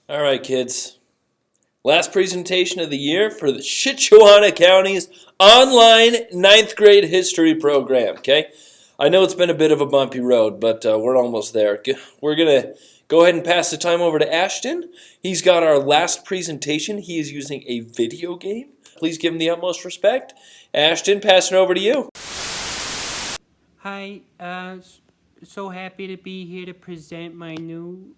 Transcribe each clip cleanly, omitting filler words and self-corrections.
All right, kids. Last presentation of the year for the Shitchuana County's online 9th grade history program, okay? I know it's been a bit of a bumpy road, but we're almost there. We're going to go ahead and pass the time over to Ashton. He's got our last presentation. He is using a video game. Please give him the utmost respect. Ashton, passing over to you. Hi, so happy to be here to present my new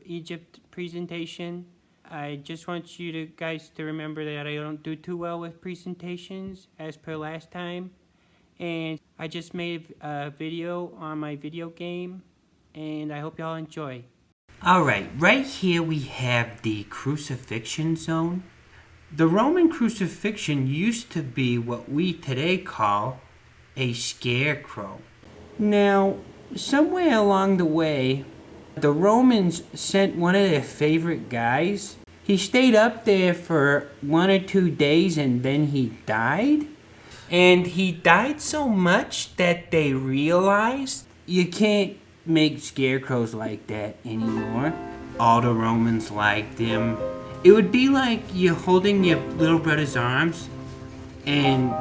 Egypt presentation. I just want you guys to remember that I don't do too well with presentations as per last time. And I just made a video on my video game, and I hope y'all enjoy. Alright, right here we have the crucifixion zone. The Roman crucifixion used to be what we today call a scarecrow. Now, somewhere along the way, the Romans sent one of their favorite guys. He stayed up there for 1 or 2 days and then he died. And he died so much that they realized you can't make scarecrows like that anymore. All the Romans liked him. It would be like you're holding your little brother's arms and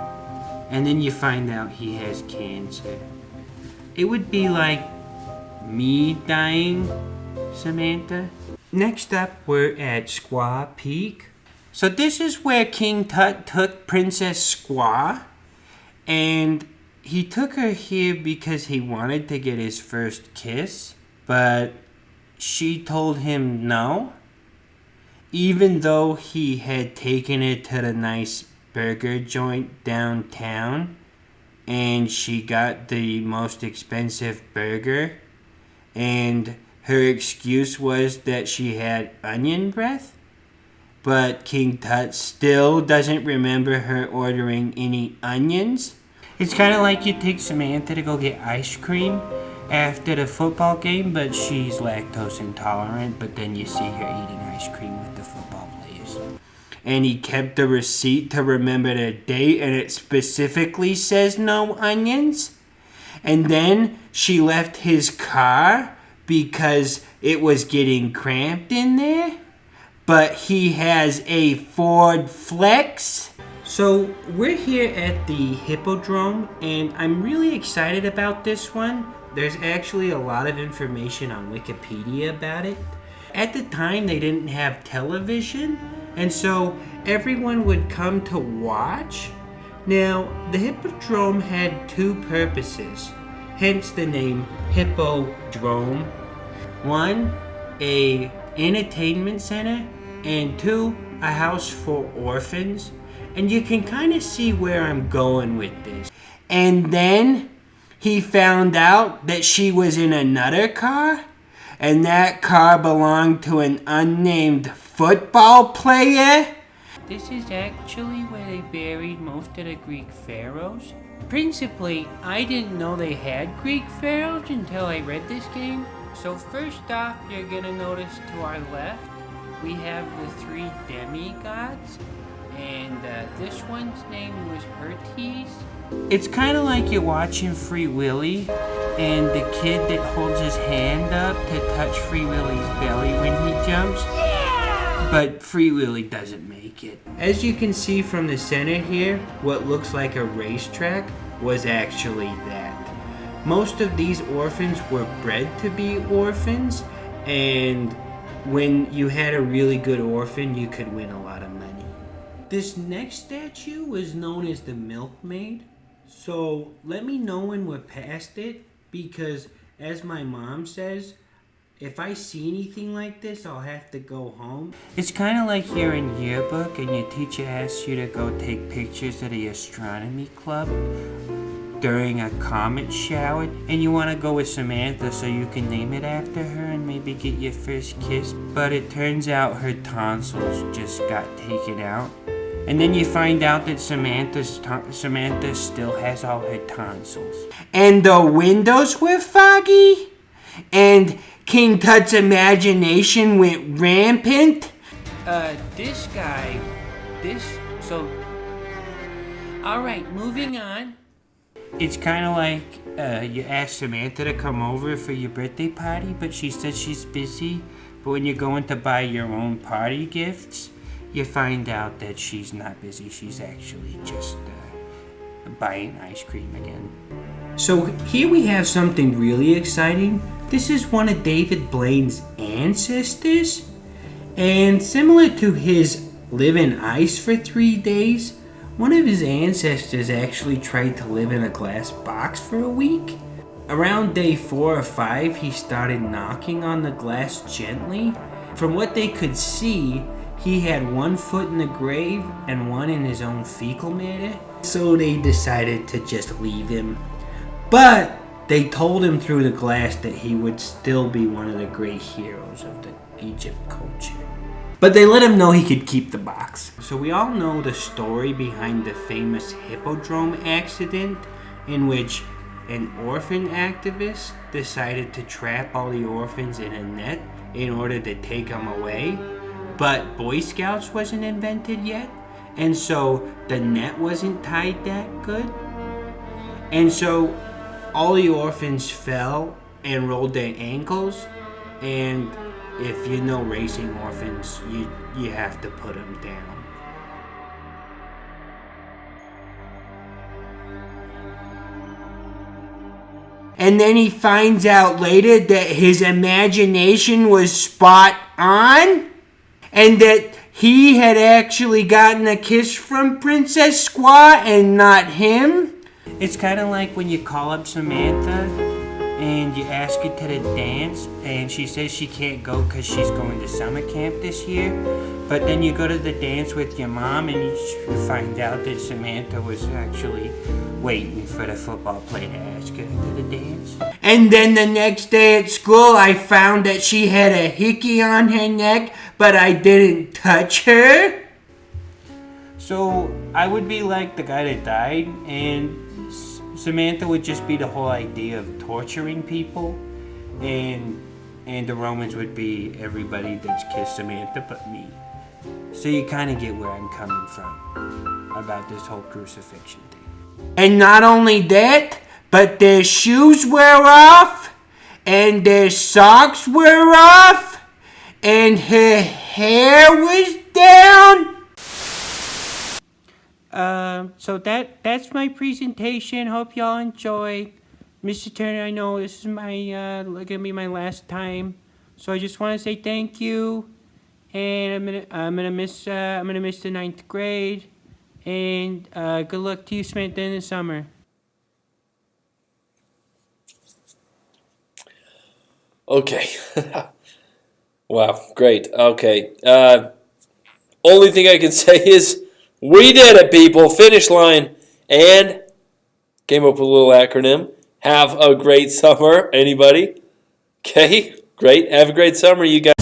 then you find out he has cancer. It would be like me dying, Samantha. Next up, we're at Squaw Peak. So this is where King Tut took Princess Squaw, and he took her here because he wanted to get his first kiss, but she told him no, even though he had taken her to the nice burger joint downtown and she got the most expensive burger, and her excuse was that she had onion breath. But King Tut still doesn't remember her ordering any onions. It's kind of like you take Samantha to go get ice cream after the football game, but she's lactose intolerant, but then you see her eating ice cream with the football players. And he kept the receipt to remember the date, and it specifically says no onions. And then she left his car because it was getting cramped in there. But he has a Ford Flex. So we're here at the Hippodrome, and I'm really excited about this one. There's actually a lot of information on Wikipedia about it. At the time, they didn't have television, and so everyone would come to watch. Now, the Hippodrome had 2 purposes, hence the name Hippodrome. 1, a entertainment center, and 2, a house for orphans. And you can kind of see where I'm going with this. And then he found out that she was in another car, and that car belonged to an unnamed football player. This is actually where they buried most of the Greek pharaohs. Principally, I didn't know they had Greek pharaohs until I read this game. So first off, you're gonna notice to our left, we have the 3 demigods, and this one's name was Hertes. It's kind of like you're watching Free Willy, and the kid that holds his hand up to touch Free Willy's belly when he jumps. Yeah! But Free Willy doesn't make it. As you can see from the center here, what looks like a racetrack was actually that. Most of these orphans were bred to be orphans, and when you had a really good orphan, you could win a lot of money. This next statue was known as the Milkmaid, so let me know when we're past it, because as my mom says, if I see anything like this, I'll have to go home. It's kind of like you're in yearbook and your teacher asks you to go take pictures of the astronomy club during a comet shower, and you want to go with Samantha so you can name it after her and maybe get your first kiss, but it turns out her tonsils just got taken out. And then you find out that Samantha still has all her tonsils. And the windows were foggy? And King Tut's imagination went rampant? Alright, moving on. It's kind of like you asked Samantha to come over for your birthday party, but she said she's busy. But when you're going to buy your own party gifts, you find out that she's not busy. She's actually just buying ice cream again. So here we have something really exciting. This is one of David Blaine's ancestors. And similar to his live in ice for 3 days, one of his ancestors actually tried to live in a glass box for a week. Around day 4 or 5, he started knocking on the glass gently. From what they could see, he had one foot in the grave and one in his own fecal matter. So they decided to just leave him. But they told him through the glass that he would still be one of the great heroes of the Egypt culture. But they let him know he could keep the box. So we all know the story behind the famous Hippodrome accident, in which an orphan activist decided to trap all the orphans in a net in order to take them away. But Boy Scouts wasn't invented yet, and so the net wasn't tied that good. And so all the orphans fell and rolled their ankles, and if you know racing orphans, you have to put them down. And then he finds out later that his imagination was spot on, and that he had actually gotten a kiss from Princess Squaw and not him. It's kind of like when you call up Samantha and you ask her to the dance, and she says she can't go because she's going to summer camp this year. But then you go to the dance with your mom and you find out that Samantha was actually waiting for the football player to ask her to the dance. And then the next day at school, I found that she had a hickey on her neck, but I didn't touch her. So I would be like the guy that died, and Samantha would just be the whole idea of torturing people, and the Romans would be everybody that's kissed Samantha but me. So you kind of get where I'm coming from about this whole crucifixion thing. And not only that, but their shoes were off, and their socks were off, and her hair was down. So that's my presentation. Hope y'all enjoy. Mr. Turner, I know this is my gonna be my last time, so I just want to say thank you. And I'm gonna miss the 9th grade. And good luck to you, Samantha, in the summer. Okay. Wow, great. Okay. Only thing I can say is we did it, people. Finish line. And came up with a little acronym. Have a great summer. Anybody? Okay, great. Have a great summer, you guys.